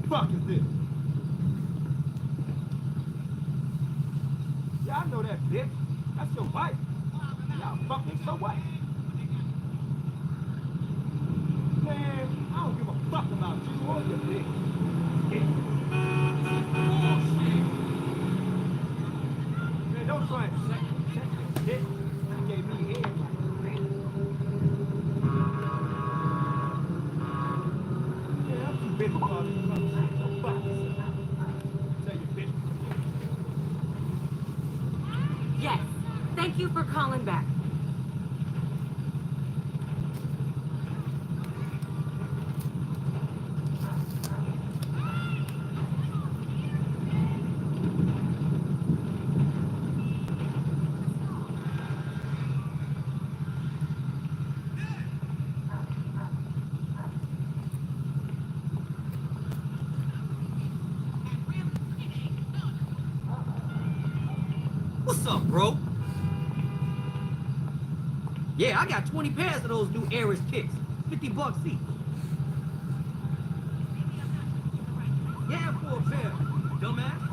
fuck is this? Yeah, I know that bitch. That's your wife. Y'all fucking, so what? Man, I don't give a fuck about you or your bitch. Yeah. Bullshit. Man, don't try and check your shit. You gave me head like man. Yeah, I'm too busy for all this fucking shit. So fuck yourself. Tell your bitch. Yes. Thank you for calling back. What's up, bro? Yeah, I got 20 pairs of those new Aris kicks. $50 each. Yeah, for a pair, dumbass.